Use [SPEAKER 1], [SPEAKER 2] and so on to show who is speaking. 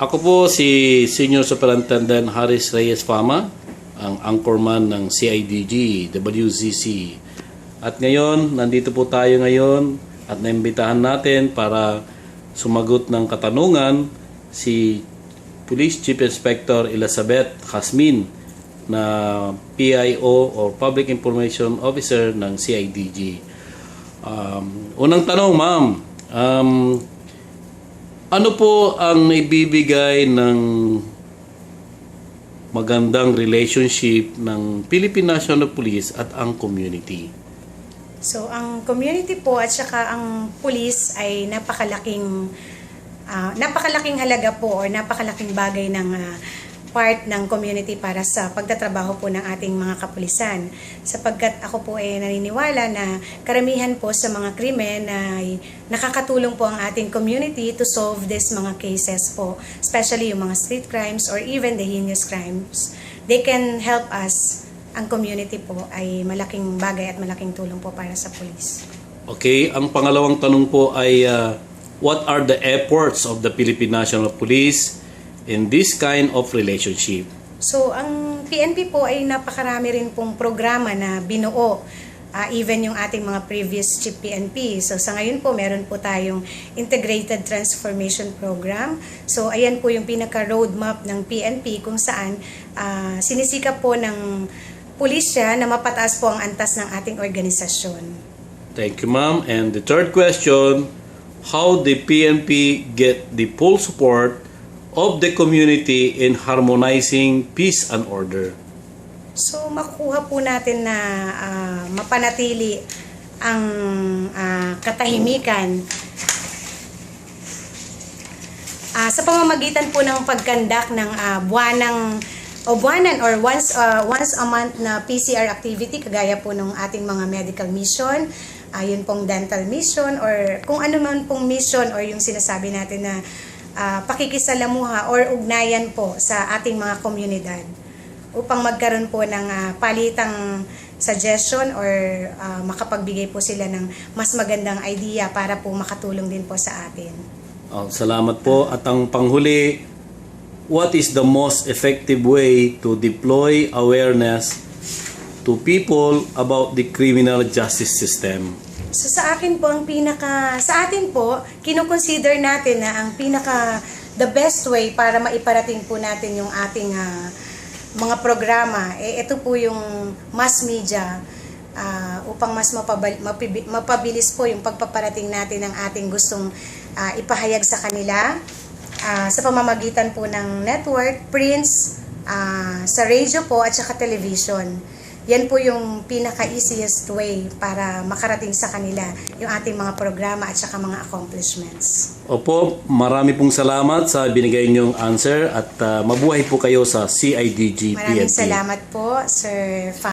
[SPEAKER 1] Ako po si Senior Superintendent Haris Reyes Fama, ang anchorman ng CIDG, WZC. At ngayon, nandito po tayo ngayon at naimbitahan natin para sumagot ng katanungan si Police Chief Inspector Elizabeth Jasmin na PIO or Public Information Officer ng CIDG. Unang tanong, ma'am. Ano po ang naibibigay ng magandang relationship ng Philippine National Police at ang community?
[SPEAKER 2] So, ang community po at saka ang police ay napakalaking halaga po o napakalaking bagay ng part ng community para sa pagtatrabaho po ng ating mga kapulisan. Sapagkat ako po ay naniniwala na karamihan po sa mga krimen ay nakakatulong po ang ating community to solve these mga cases po, especially yung mga street crimes or even the heinous crimes. They can help us. Ang community po ay malaking bagay at malaking tulong po para sa police.
[SPEAKER 1] Okay, ang pangalawang tanong po ay what are the efforts of the Philippine National Police in this kind of relationship?
[SPEAKER 2] So, ang PNP po ay napakarami rin pong programa na binuo. Even yung ating mga previous Chief PNP. So, sa ngayon po, meron po tayong Integrated Transformation Program. So, ayan po yung pinaka-roadmap ng PNP kung saan sinisikap po ng pulisya na mapataas po ang antas ng ating organisasyon.
[SPEAKER 1] Thank you, ma'am. And the third question, how the PNP get the full support of the community in harmonizing peace and order?
[SPEAKER 2] So, makuha po natin na mapanatili ang katahimikan sa pamamagitan po ng pagkandak ng buwanan or once a month na PCR activity kagaya po ng ating mga medical mission, yun pong dental mission or kung ano man pong mission or yung sinasabi natin na pakikisalamuha or ugnayan po sa ating mga komunidad upang magkaroon po ng palitang suggestion or makapagbigay po sila ng mas magandang idea para po makatulong din po sa atin.
[SPEAKER 1] Salamat po. At ang panghuli, what is the most effective way to deploy awareness to people about the criminal justice system?
[SPEAKER 2] So sa akin po sa atin po, kino-consider natin na ang the best way para maiparating po natin yung ating mga programa, ito po yung mass media upang mas mapabilis po yung pagpaparating natin ng ating gustong ipahayag sa kanila sa pamamagitan po ng network, prints, sa radio po at saka television. Yan po yung pinaka-easiest way para makarating sa kanila yung ating mga programa at saka mga accomplishments.
[SPEAKER 1] Opo, marami pong salamat sa binigay niyong answer at mabuhay po kayo sa CIDG PNP.
[SPEAKER 2] Maraming salamat po, Sir